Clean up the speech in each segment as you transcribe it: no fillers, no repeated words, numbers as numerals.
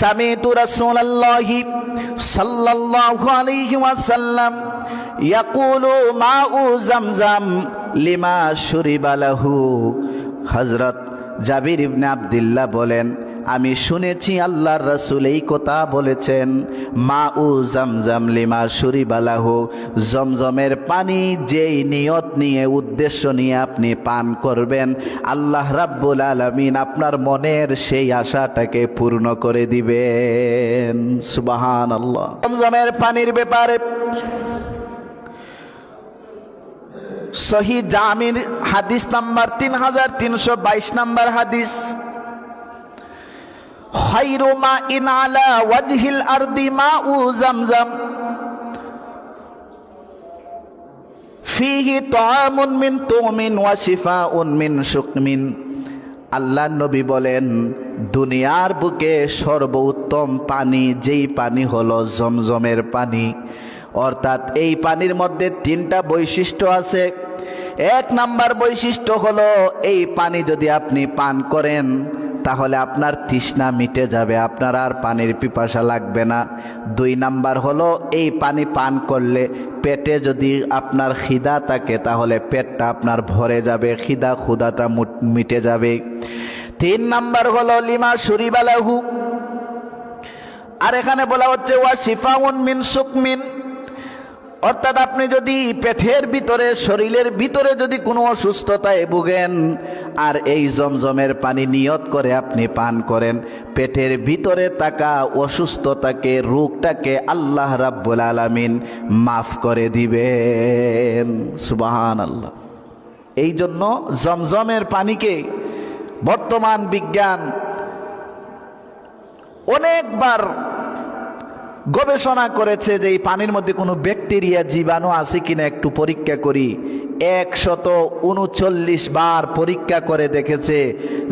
সামিতু রাসূলুল্লাহি সাল্লাল্লাহু আলাইহি ওয়াসাল্লাম ইয়াকুলু মাউ জামজাম লিমা শুরিবা লাহু। হযরত জাবির ইবনে আব্দুল্লাহ বলেন, আমি শুনেছি আল্লাহর রাসূল এই কথা বলেছেন, মাউ জামজাম লিমা শুরিবা লাহু, জমজমের পানি যেই নিয়ত নিয়ে উদ্দেশ্য নিয়ে আপনি পান করবেন, আল্লাহ রাব্বুল আলামিন আপনার মনের সেই আশাটাকে পূর্ণ করে দিবেন। সুবহানাল্লাহ। জমজমের পানির ব্যাপারে সহিহ জামির হাদিস নাম্বার 3322 নাম্বার হাদিস, খায়রু মাইন আলা ওয়াজহিল আরদি মাউ জামজাম ফিহি তাআমুন মিন তুমিন ওয়া শিফাউন মিন শুকমিন। আল্লাহ নবী বলেন, দুনিয়ার বুকে সর্বোত্তম পানি যেই পানি হলো জমজমের পানি। অর্থাৎ এই পানির মধ্যে তিনটা বৈশিষ্ট্য আছে। এক নাম্বার বৈশিষ্ট্য হলো, এই পানি যদি আপনি পান করেন তাহলে আপনার তৃষ্ণা মিটে যাবে, আপনার আর পানির পিপাসা লাগবে না। দুই নাম্বার হলো, এই পানি পান করলে পেটে যদি আপনার খিদা থাকে তাহলে পেটটা আপনার ভরে যাবে, ক্ষুধাটা মিটে যাবে। তিন নাম্বার হলো লিমা শুরিবা লাহু, আর এখানে বলা হচ্ছে ওয়া শিফাউন মিন শুকমিন। অর্থাৎ আপনি যদি পেটের ভিতরে, শরীরের ভিতরে যদি কোনো অসুস্থতায় ভুগেন আর এই জমজমের পানি নিয়ত করে আপনি পান করেন, পেটের ভিতরে থাকা অসুস্থতাকে, রোগটাকে আল্লাহ রাব্বুল আলামিন মাফ করে দিবেন। সুবহানাল্লাহ। এই জন্য জমজমের পানিকে বর্তমান বিজ্ঞান অনেকবার গবেষণা করেছে যে এই পানির মধ্যে কোনো ব্যাকটেরিয়া, জীবাণু আছে কিনা একটু পরীক্ষা করি। 139 বার পরীক্ষা করে দেখেছে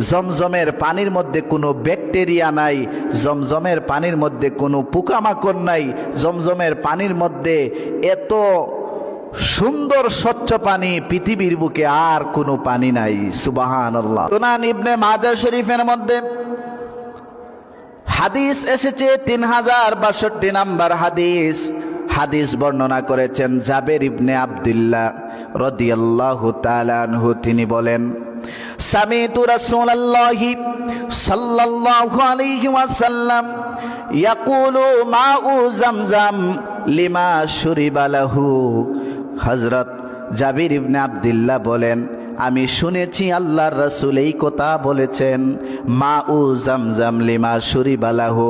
জমজমের পানির মধ্যে কোনো ব্যাকটেরিয়া নাই, জমজমের পানির মধ্যে কোনো পোকামাকড় নাই, জমজমের পানির মধ্যে এত সুন্দর স্বচ্ছ পানি পৃথিবীর বুকে আর কোনো পানি নাই। সুবহানাল্লাহ। সুনান ইবনে মাজাহ শরীফের মধ্যে হাদিস এসেছে 3062 নাম্বার হাদিস। হাদিস বর্ণনা করেছেন জাবের ইবনে আব্দুল্লাহ রাদিয়াল্লাহু তাআলা আনহু। তিনি বলেন, সামিতু রাসূলুল্লাহি সাল্লাল্লাহু আলাইহি ওয়াসাল্লাম ইয়াকুলু মাউ জামজাম লিমা শুরিবা লাহু। হযরত জাবির ইবনে আব্দুল্লাহ বলেন, আমি শুনেছি আল্লাহর রাসূল এই কথা বলেছেন, মাউ জামজাম লিমা শুরিবা লাহু,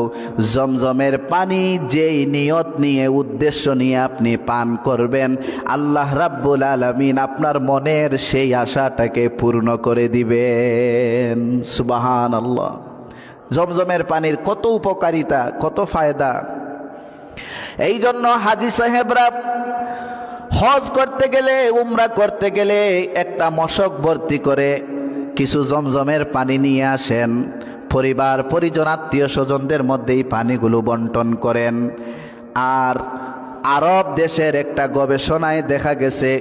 জমজমের পানি যেই নিয়ত নিয়ে উদ্দেশ্য নিয়ে আপনি পান করবেন, আল্লাহ রাব্বুল আলামিন আপনার মনের সেই আশাটাকে পূর্ণ করে দিবেন। সুবহানাল্লাহ। জমজমের পানির কত উপকারিতা, কত ফায়দা। এই জন্য হাজী সাহেবরা হজ করতে গেলে, উমরা করতে গেলে একটা মশক ভর্তি করে কিছু জমজমের পানি নিয়ে আসেন, পরিবার পরিজন আত্মীয় স্বজনদের মধ্যে এই পানিগুলো বন্টন করেন। আর আরব দেশের একটা গবেষণায় দেখা গেছে,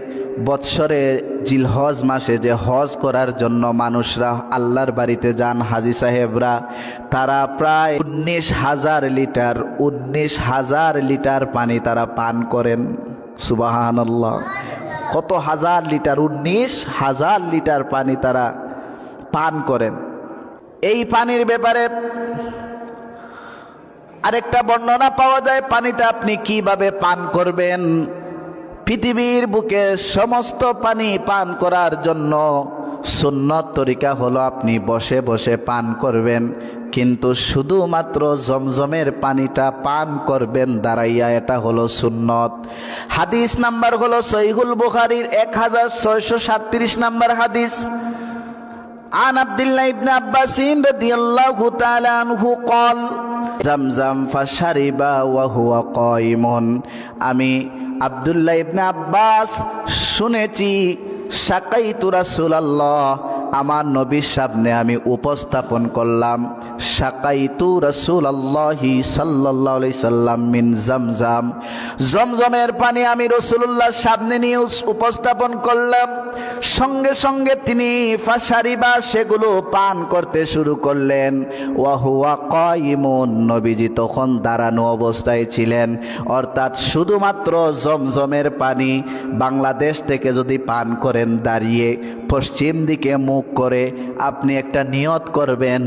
বৎসরে জিলহজ মাসে যে হজ করার জন্য মানুষরা আল্লাহর বাড়িতে যান, হাজী সাহেবরা, তারা প্রায় 19,000 লিটার পানি তারা পান করেন। সুবহানাল্লাহ। কত হাজার লিটার, 19,000 লিটার পানি তারা পান করেন। এই পানির ব্যাপারে আরেকটা বর্ণনা পাওয়া যায়, পানিটা আপনি কিভাবে পান করবেন। পৃথিবীর বুকে সমস্ত পানি পান করার জন্য সুন্নত তরিকা হলো আপনি বসে বসে পান করবেন, কিন্তু শুধুমাত্র জমজমের পানিটা পান করবেন দাঁড়াইয়া, এটা হলো সুন্নত। হাদিস নাম্বার হলো সহিহুল বুখারীর 1637 নাম্বার হাদিস। আন আব্দুল্লাহ ইবনে আব্বাস রাদিয়াল্লাহু তাআলা আনহু قال জামজাম ফাশারিবা ওয়া হুয়া কায়িমুন। আমি আব্দুল্লাহ ইবনে আব্বাস শুনেছি, সাকাইতু রাসূলুল্লাহ, আমার নবীর সামনে আমি উপস্থাপন করলাম, সাকাইতু রাসূলুল্লাহি সাল্লাল্লাহু আলাইহি সাল্লাম মিন জামজাম, জমজমের পানি আমি রাসূলুল্লাহর সামনে নিয়ে উপস্থাপন করলাম। সঙ্গে সঙ্গে তিনি ফাশারিবা, সেগুলো পান করতে শুরু করলেন। ওয়া হুয়া কায়িমুন, নবীজি তখন দাঁড়ানো অবস্থায় ছিলেন। অর্থাৎ শুধুমাত্র জমজমের পানি বাংলাদেশ থেকে যদি পান করেন দাঁড়িয়ে, পশ্চিম দিকে মুখ করে, আপনি একটা নিয়ত করবেন,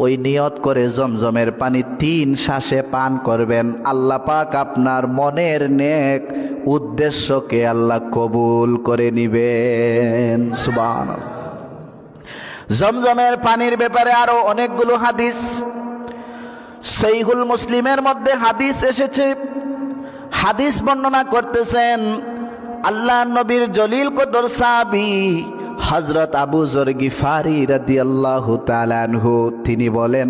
ওই নিয়ত করে জমজমের পানি 3 শ্বাসে পান করবেন। আল্লাহ পাক আপনার মনের নেক উদ্দেশ্যকে আল্লাহ কবুল করে নিবেন। সুবহানাল্লাহ। জমজমের পানির ব্যাপারে আরো অনেকগুলো হাদিস সহিহুল মুসলিমের মধ্যে হাদিস এসেছে। হাদিস বর্ণনা করতেছেন আল্লাহ নবীর জলিল কদর সাহাবী হযরত আবু যর গিফারি রাদিয়াল্লাহু তাআলা আনহু, তিনি বলেন,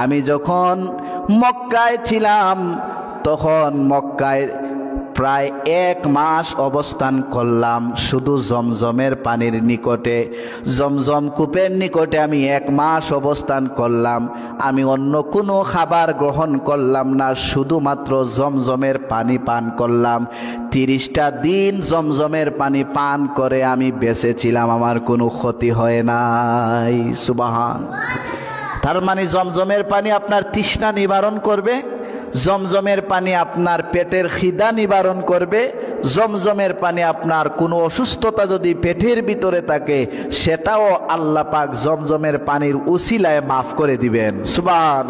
আমি যখন মক্কায় ছিলাম তখন মক্কায় প্রায় 1 মাস অবস্থান করলাম শুধু জমজমের পানির নিকটে, জমজম কূপের নিকটে আমি 1 মাস অবস্থান করলাম। আমি অন্য কোনো খাবার গ্রহণ করলাম না, শুধুমাত্র জমজমের পানি পান করলাম। 30টা দিন জমজমের পানি পান করে আমি বেঁচে ছিলাম, আমার কোনো ক্ষতি হয় নাই। সুবহান। তার মানে জমজমের পানি আপনার তৃষ্ণা নিবারণ করবে, জমজমের পানি আপনার পেটের খিদা নিবারণ করবে, জমজমের পানি আপনার কোনো অসুস্থতা যদি পেটের ভিতরে থাকে সেটাও আল্লাহ পাক জমজমের পানির উসিলায় মাফ করে দিবেন। সুবহান।